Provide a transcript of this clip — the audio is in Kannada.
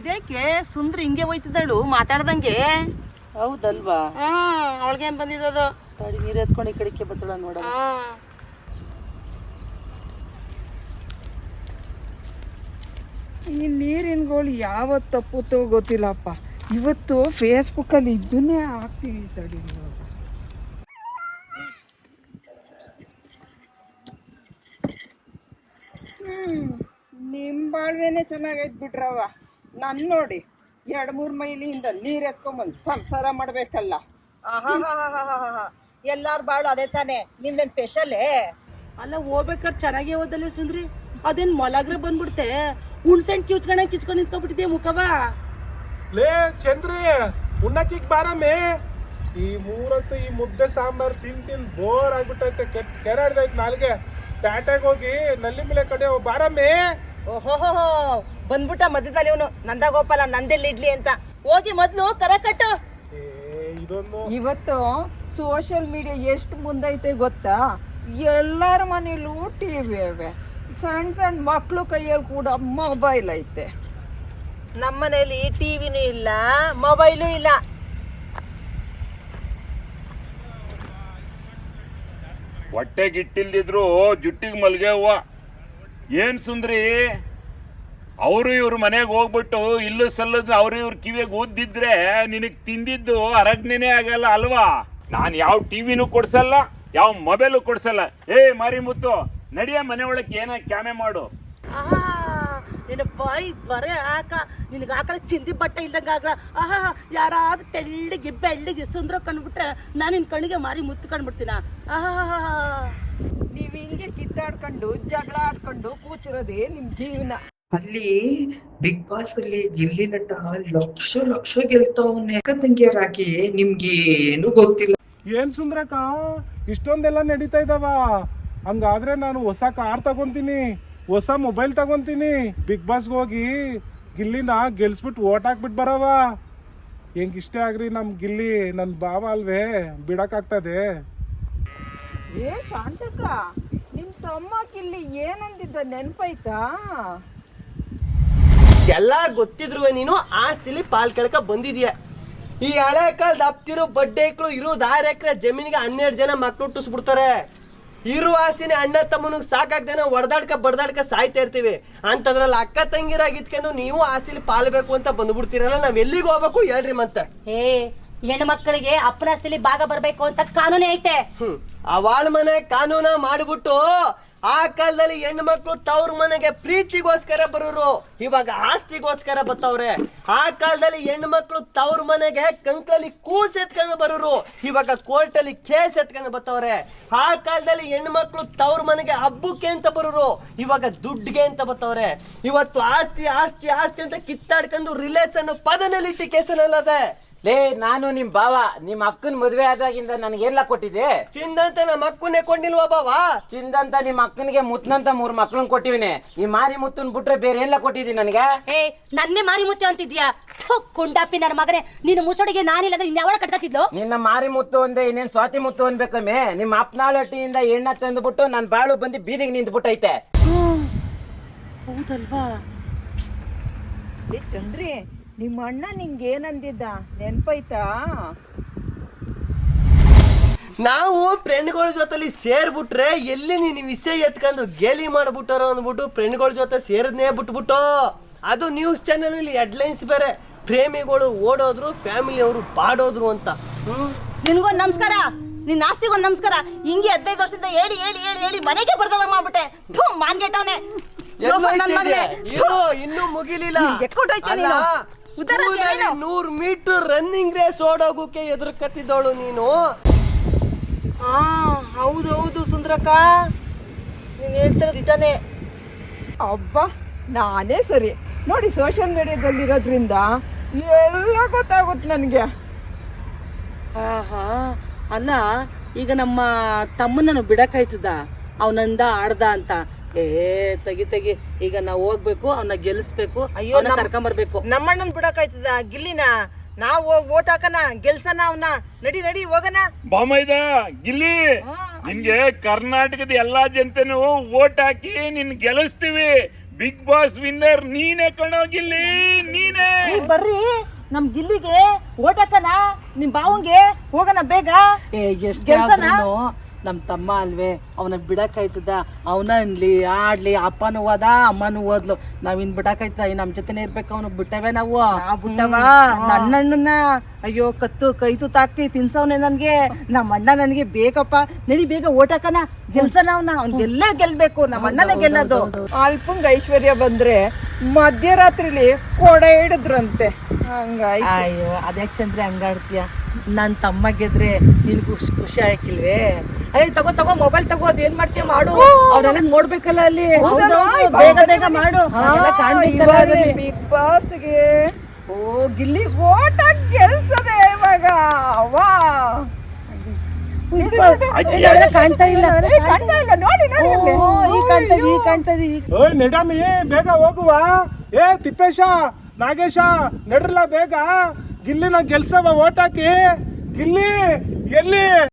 ಇದೇಕೆ ಸುಂದ್ರಿ ಹಿಂಗೆ ಹೋಯ್ತಿದ್ದಳು ಮಾತಾಡ್ದಂಗೆ? ಹೌದಲ್ವಾ? ಅವಳಿಗೇನ್ ಬಂದಿದ್ದದು? ತಡಿ, ನೀರು ಎತ್ಕೊಂಡು ಈ ಕಡೆಗೆ ಬತ್ತಳ ನೋಡ. ಈ ನೀರಿನಗಳು ಯಾವತ್ತು ತಪ್ಪುತ್ತೋ ಗೊತ್ತಿಲ್ಲಪ್ಪ. ಇವತ್ತು ಫೇಸ್ಬುಕ್ಕಲ್ಲಿ ಇದನ್ನೇ ಹಾಕ್ತೀನಿ. ತಡಿ ಇವಾಗ. ನಿಮ್ಮ ಬಾಳ್ವೆನೇ ಚೆನ್ನಾಗೈತೆ ಬಿಟ್ರವ. ನಾನು ನೋಡಿ 2-3 ಮೈಲಿಯಿಂದ ನೀರು ಎತ್ಕೊಂಬಂದು ಸಂಸಾರ ಮಾಡ್ಬೇಕಲ್ಲ. ಎಲ್ಲಾರು ಬಾಳು ಅದೇ ತಾನೆ, ನಿಂದೇನ್ ಸ್ಪೆಷಲೇ? ಅಲ್ಲ, ಹೋಗ್ಬೇಕಾದ್ರೆ ಚೆನ್ನಾಗಿ ಓದಲ್ಲೇ ಸುಂದ್ರಿ, ಅದೇನ್ ಮೊಲಾಗ್ರೆ ಬಂದ್ಬಿಡ್ತೆ. ಹುಣ್ಸೆಣ್ ಕಿಚ್ಕೊಂಡು ನಿಂತ್ಕೊಂಡ್ಬಿಟ್ಟಿದ್ದೆ ಮುಖವ. ಲೇ ಚಂದ್ರಿ, ಉಣ್ಣಕ್ಕಿಕ್ ಬಾರಮ್ಮೆ. ಈ ಮೂರತ್ತು ಈ ಮುದ್ದೆ ಸಾಂಬಾರ್ ತಿಂದು ಬೋರ್ ಆಗ್ಬಿಟ್ಟೈತೆ. ಕೆರಾಡ್ದೈತೆ ನಾಲ್ಗೆ. ಪ್ಯಾಟೆಗೆ ಹೋಗಿ ನಲ್ಲಿ ಮೇಲೆ ಕಡೆ ಬಾರಮ್ಮೆ. ಓಹೋ ಬಂದ್ಬಿಟ್ಟ ಮಧ್ಯದಲ್ಲಿ ಇವನು. ನಂದಾಗೋಪಾಲ ನಂದೆಲ್ಲಿ ಇಡ್ಲಿ ಅಂತ. ಹೋಗಿ ಮೊದ್ಲು ಕರ ಕಟ್ಟು. ಇದೊಂದು ಇವತ್ತು ಸೋಷಿಯಲ್ ಮೀಡಿಯಾ ಎಷ್ಟು ಮುಂದೈತೆ ಗೊತ್ತಾ? ಎಲ್ಲರ ಮನೇಲೂ ಟಿವಿ ಇವೆ. ಸಣ್ಣ ಮಕ್ಕಳು ಕೈಯಲ್ಲಿ ಕೂಡ ಮೊಬೈಲ್ ಐತೆ. ನಮ್ಮನೇಲಿ ಟಿವಿನೂ ಇಲ್ಲ, ಮೊಬೈಲು ಇಲ್ಲ. ಹೊಟ್ಟೆಗಿಟ್ಟಿಲ್ದಿದ್ರು ಜುಟ್ಟಿಗೆ ಮಲ್ಗೆ ಹೂವ. ಏನ್ ಸುಂದ್ರಿ, ಅವರು ಇವ್ರ ಮನೆಗೆ ಹೋಗ್ಬಿಟ್ಟು ಇಲ್ಲು ಸಲ್ಲದ ಅವ್ರು ಇವ್ರ ಕಿವಿಗೆ ಓದಿದ್ರೆ ನಿನಗ್ ತಿಂದಿದ್ದು ಅರಗ್ನೇನೆ ಆಗಲ್ಲ ಅಲ್ವಾ? ನಾನು ಯಾವ ಟಿವಿನೂ ಕೊಡ್ಸಲ್ಲ, ಯಾವ ಮೊಬೈಲು ಕೊಡ್ಸಲ್ಲ. ಮಾರಿ ಮುತ್ತು, ನಡಿಯ ಮನೆ ಒಳಕ್ಕೆ ಏನ ಕ್ಯಾಮೆ ಮಾಡು. ನಿನ್ನ ಬಾಯಿ ಬರೇ ಹಾಕ. ನಿನಗೆ ಹಾಕಳ ಚಿಂದಿ ಬಟ್ಟೆ ಇಲ್ದಂಗ ಆಗ. ಯಾರಾದ್ರೂ ತೆಳ್ಳಗೆ ಬೆಳ್ಳಗೆ ಸುಂದ್ರ ಕಂಡ್ಬಿಟ್ರೆ ನಾನು ನಿನ್ನ ಕಣ್ಣಿಗೆ ಮಾರಿ ಮುತ್ತು ಕಂಡ್ಬಿಡ್ತೀನ. ನೀವು ಹಿಂಗೆ ಕಿತ್ತಾಡ್ಕೊಂಡು ಜಗಳ ಆಡ್ಕೊಂಡು ಕೂತಿರೋದೇ ನಿಮ್ ಜೀವನ. ಅಲ್ಲಿ ಬಿಗ್ ಬಾಸ್ ಅಲ್ಲಿ ಗಿಲ್ಲಿ ನಟ ಲಕ್ಷ ಗೆಲ್ತಾವನೆ. ಅಕ್ಕ ತಂಗಿಯರಾಗಿ ನಿಮ್ಗೆ ಏನು ಗೊತ್ತಿಲ್ಲ. ಏನ್ ಸುಂದ್ರಕ್ಕ, ಇಷ್ಟೊಂದೆಲ್ಲ ನಡೀತಾ ಇದಾವ? ಹಂಗಾದ್ರೆ ನಾನು ಹೊಸ ಕಾರ್ ತಗೊಂತೀನಿ, ಹೊಸ ಮೊಬೈಲ್ ತಗೊಂತೀನಿ. ಬಿಗ್ ಬಾಸ್ಗೆ ಹೋಗಿ ಗಿಲ್ಲಿನ ಗೆಲ್ಸ್ಬಿಟ್ಟು ಓಟ್ ಹಾಕ್ಬಿಟ್ಟು ಬರವ. ಹೆಂಗಿಷ್ಟೇ ಆಗ್ರಿ ನಮ್ ಗಿಲ್ಲಿ ನನ್ ಬಾವ ಅಲ್ವೇ, ಬಿಡಕ್ಕಾಗ್ತದೆ? ಶಾಂತಕ್ಕ, ನಿಮ್ ತಮ್ಮ ಗಿಲ್ಲಿ ಏನಂದಿದ್ದ ನೆನ್ಪೈತಾ? ಎಲ್ಲ ಗೊತ್ತಿದ್ರು ನೀನು ಆಸ್ತಿಲಿ ಪಾಲ್ ಕೆಳಕ ಬಂದಿದ್ಯಾ. ಈ ಹಳೆ ಕಾಲದ ಅಪ್ತಿರೋ ಬಡ್ಡೆಗಳು ಇರೋದು 6 ಎಕರೆ ಜಮೀನಿಗೆ 12 ಜನ ಮಕ್ಳು ಹುಟ್ಟಿಸ್ಬಿಡ್ತಾರೆ. ಇರುವ ಆಸ್ತಿನಿ ಅಣ್ಣ ತಮ್ಮನಿಗೆ ಸಾಕಾಗ್ದೇನೆ ಬಡ್ದಾಡ್ಕ ಸಾಯ್ತಾ ಇರ್ತೀವಿ. ಅಂತದ್ರಲ್ಲಿ ಅಕ್ಕ ತಂಗಿರಾಗಿ ಇಟ್ಕೊಂಡು ನೀವು ಆಸ್ತಿಲಿ ಪಾಲ್ಬೇಕು ಅಂತ ಬಂದ್ಬಿಡ್ತೀರಲ್ಲ, ನಾವ್ ಎಲ್ಲಿಗೆ ಹೋಗ್ಬೇಕು ಹೇಳ್ರಿ ಮತ್ತೆ? ಹೆಣ್ಣು ಮಕ್ಕಳಿಗೆ ಅಪ್ಪನ ಆಸ್ತಿಲಿ ಭಾಗ ಬರ್ಬೇಕು ಅಂತ ಕಾನೂನೇ ಐತೆ. ಅವಾಳ ಮನೆ ಕಾನೂನ ಮಾಡ್ಬಿಟ್ಟು ಆ ಕಾಲದಲ್ಲಿ ಹೆಣ್ಣು ಮಕ್ಳು ತವ್ರ ಮನೆಗೆ ಪ್ರೀತಿಗೋಸ್ಕರ ಬರೋರು, ಇವಾಗ ಆಸ್ತಿಗೋಸ್ಕರ ಬತ್ತವ್ರೆ. ಆ ಕಾಲದಲ್ಲಿ ಹೆಣ್ಣು ಮಕ್ಳು ತವ್ರ ಮನೆಗೆ ಕಂಕಲ್ಲಿ ಕೂಸ್ ಎತ್ಕೊಂಡು ಬರೋರು, ಇವಾಗ ಕೋರ್ಟಲ್ಲಿ ಕೇಸ್ ಎತ್ಕೊಂಡು ಬತ್ತವ್ರೆ. ಆ ಕಾಲದಲ್ಲಿ ಹೆಣ್ಣು ಮಕ್ಳು ತವ್ರ ಮನೆಗೆ ಹಬ್ಬಕ್ಕೆ ಅಂತ ಬರೋರು, ಇವಾಗ ದುಡ್ಡಿಗೆ ಅಂತ ಬತ್ತವ್ರೆ. ಇವತ್ತು ಆಸ್ತಿ ಆಸ್ತಿ ಆಸ್ತಿ ಅಂತ ಕಿತ್ತಾಡ್ಕೊಂಡು ರಿಲೇಷನ್ ಪದನಲ್ಲಿಟ್ಟು ಕೇಸನಲ್ಲದೆ. ನಾನು ನಿಮ್ ಬಾವ, ನಿಮ್ ಅಕ್ಕನ ಮದ್ವೆ ಆದಾಗಿಂದ ನನಗೆಲ್ಲ ಕೊಟ್ಟಿದೆ? ಚಿಂದಂತ ನಮ್ಮ ಅಕ್ಕನೇ ಕೊಂಡಿಲ್ವಾ ಬಾವ? ಚಿಂದಂತ ನಿಮ್ ಅಕ್ಕನಿಗೆ ಮುತ್ತನಂತ 3 ಮಕ್ಳನ್ ಕೊಟ್ಟಿವಿನಿ. ಈ ಮಾರಿ ಮುತ್ತನ್ ಬಿಟ್ರೆ ಬೇರೆ ಎಲ್ಲ ಕೊಟ್ಟಿದ್ದೀನಿ ನನಗೆ. ನನ್ನೇ ಮಾರಿ ಮುತ್ತೆ ಅಂತಿದ್ಯಾ? ಕುಂಡಾಪಿ ನನ್ನ ಮಗನೇ, ನೀನು ಮುಸಡಿಗೆ ನಾನಿಲ್ಲ ಅಂದ್ರೆ ಯಾವಾಗ ಕಟ್ಕತ್ತಿದ್ಲು? ನಿನ್ನ ಮಾರಿ ಮುತ್ತು ಒಂದೇ, ಇನ್ನೇನ್ ಸ್ವಾತಿ ಮುತ್ತು ಅನ್ಬೇಕಮ್ಮೆ. ನಿಮ್ಮ ಅಪ್ಪನಾಳಟ್ಟಿಯಿಂದ ಎಣ್ಣ ತಂದ್ಬಿಟ್ಟು ನನ್ ಬಾಳು ಬಂದು ಬೀದಿಗೆ ನಿಂತ್ಬಿಟ್ಟೈತೆ. ಹೌದಲ್ವಾ? ಚಂದ್ರಿ, ನಿಮ್ಮ ಅಣ್ಣ ನಿಂಗೆ ಏನಂದಿದ್ದ ನೆನ್ಪೈತಾ? ನಾವು ಫ್ರೆಂಡ್ಗಳ ಜೊತೆಲಿ ಸೇರ್ಬಿಟ್ರೆ ಎಲ್ಲಿ ನೀನು ವಿಷಯ ಎತ್ಕೊಂಡು ಗೇಲಿ ಮಾಡ್ಬಿಟ್ಟಾರೋ ಅಂದ್ಬಿಟ್ಟು ಫ್ರೆಂಡ್ಗಳ ಜೊತೆ ಸೇರದ್ನೇ ಬಿಟ್ಬಿಟ್ಟು. ಅದು ನ್ಯೂಸ್ ಚಾನೆಲ್ ಅಲ್ಲಿ ಹೆಡ್ಲೈನ್ಸ್ ಬೇರೆ, ಪ್ರೇಮಿಗಳು ಓಡೋದ್ರು, ಫ್ಯಾಮಿಲಿ ಅವರು ಬಾಡೋದ್ರು ಅಂತ. ನಿನ್ಗೊಂದು ನಮಸ್ಕಾರ, ನಿನ್ನ ಆಸ್ತಿಗೊಂದು ನಮಸ್ಕಾರ. ಹಿಂಗೆ 15 ವರ್ಷದಿಂದ ಹೇಳಿ ಹೇಳಿ ಹೇಳಿ ಹೇಳಿ ಮನೆಗೆ ಬರ್ದಾಗ ಮಾಡ್ಬಿಟ್ಟೆ. ಮಾನ್ಗೆಟ್ಟವನೆ ಇನ್ನೂ ಮುಗಿಲಿಲ್ಲ. 100 ಮೀಟರ್ ರನ್ನಿಂಗ್ ರೇಸ್ ಓಡೋಗೋಕೆ ಎದುರ್ಕತ್ತಿದ್ದವಳು ನೀನು. ಹೌದು ಸುಂದ್ರಕ್ಕ, ನೀನ್ ಹೇಳ್ತಿರೋ ನಿಜಾನೇ. ಅಬ್ಬಾ, ನಾನೇ ಸರಿ ನೋಡಿ. ಸೋಷಿಯಲ್ ಮೀಡಿಯಾದಲ್ಲಿರೋದ್ರಿಂದ ಎಲ್ಲ ಗೊತ್ತಾಗುತ್ತೆ ನನಗೆ. ಅಲ್ಲ, ಈಗ ನಮ್ಮ ತಮ್ಮನ ಬಿಡಕ್ಕಾಯ್ತದ? ಅವನಂದ ಆಡ್ದ ಅಂತ. ತೆಗಿ, ಈಗ ನಾವು ಹೋಗ್ಬೇಕು, ಅವನ್ನ ಗೆಲ್ಲಿಸ್ಬೇಕು. ಅಯ್ಯೋ, ಕರ್ಕೊಂಬರ್ಬೇಕು. ನಮ್ಮಣ್ಣನ್ ಬಿಡಕ್ಕಾಯ್ತದ ಗಿಲ್ಲಿನ? ನಾವು ಹೋಗಿ ಓಟ್ ಹಾಕನ, ಗೆಲ್ಸನ ಅವನ್ನ. ನಡಿ ಹೋಗನ. ಬಾಮೈದ ಗಿಲ್ಲಿ, ನಿನ್ಗೆ ಕರ್ನಾಟಕದ ಎಲ್ಲಾ ಜನತೆನೂ ಓಟ್ ಹಾಕಿ ನಿನ್ ಗೆಲ್ಲಿಸ್ತೀವಿ. ಬಿಗ್ ಬಾಸ್ ವಿನ್ನರ್ ನೀನೇ ಕಣೋ ಗಿಲ್ಲಿ, ನೀನೇ. ನೀವ್ ಬರ್ರಿ ನಮ್ ಗಿಲ್ಲಿಗೆ ಓಟಕ್ಕನ ನಿಮ್ ಬಾವಂಗೆ ಹೋಗೋಣ ಬೇಗ. ಎಷ್ಟು ಗೆಲ್ಸನ? ನಮ್ ತಮ್ಮ ಅಲ್ವೇ, ಅವನ ಬಿಡಕ್ಕಾಯ್ತದ? ಅವನ ಅನ್ಲಿ ಆಡ್ಲಿ, ಅಪ್ಪನೂ ಹೋದ ಅಮ್ಮನೂ ಹೋದ್ಲು, ನಾವಿನ್ ಬಿಡಕ್ಕಾಯ್ತದ? ನಮ್ ಜೊತೆನೆ ಇರ್ಬೇಕು, ಅವನು ಬಿಟ್ಟವೆ ನಾವು. ಬಿಟ್ಟವ ನನ್ನಣ್ಣನ ಅಯ್ಯೋ ಕತ್ತು ಕೈ ತುತ್ತಾಕಿ ತಿನ್ಸವ್ನೆ ನನ್ಗೆ. ನಮ್ಮ ಅಣ್ಣ ನನಗೆ ಬೇಕಪ್ಪ, ನಡಿ ಬೇಗ ಓಟಕ್ಕನ ಗೆಲ್ಸನ ಅವ್ನ ಗೆಲ್ಲೇ ಗೆಲ್ಬೇಕು, ನಮ್ಮ ಅಣ್ಣನೇ ಗೆಲ್ಲೋದು. ಅಲ್ಪಂಗ್ ಐಶ್ವರ್ಯ ಬಂದ್ರೆ ಮಧ್ಯರಾತ್ರಿಲಿ ಕೊಡೆ ಹಿಡಿದ್ರಂತೆ, ಹಂಗಾಯ್ತು. ಅಯ್ಯೋ ಅದ್ಯಾಕ್ ಚಂದ್ರೆ ಹಂಗಾಡ್ತೀಯ? ನನ್ ತಮ್ಮ ಗೆದ್ರೆ ನಿನ್ ಖುಷಿ ಆಯ್ಕಿಲ್ವೇ? ಅಯ್ಯ ತಗೋ ತಗೋ ಮೊಬೈಲ್ ತಗೋ, ಅದ್ ಏನ್ ಮಾಡ್ತೀಯ ಮಾಡು, ಅವ್ರೆಲ್ಲ ನೋಡ್ಬೇಕಲ್ಲ ಅಲ್ಲಿ. ಬೇಗ ಬೇಗ ಮಾಡು, ಅದೆಲ್ಲ ಕಾಣ್ಬೇಕಲ್ಲ ಅದ್ರಲ್ಲಿ. ಬಿಗ್ ಬಾಸ್ಗೆ ಗಿಲ್ಲಿ ಓಟ ಗೆಲ್ಸದೆ ಇವಾಗ. ವಾ ಅದೆಲ್ಲ ಕಾಣ್ತಾ ಇಲ್ಲ, ಕಾಣ್ತಾ ಇಲ್ಲ, ನೋಡಿ ನೋಡಿ ಅಲ್ಲಿ. ಈ ಕಾಣ್ತದೆ, ಈ ಕಾಣ್ತದೆ. ಓಯ್ ನಡಮಿ ಬೇಗ ಹೋಗುವ. ಏ ತಿಪ್ಪೇಶ ನಾಗೇಶ ನಡ್ರಲ್ಲ ಬೇಗ, ಗಿಲ್ಲಿನ ಗೆಲ್ಸವ ಓಟಾಕಿ. ಗಿಲ್ಲಿ ಎಲ್ಲಿ?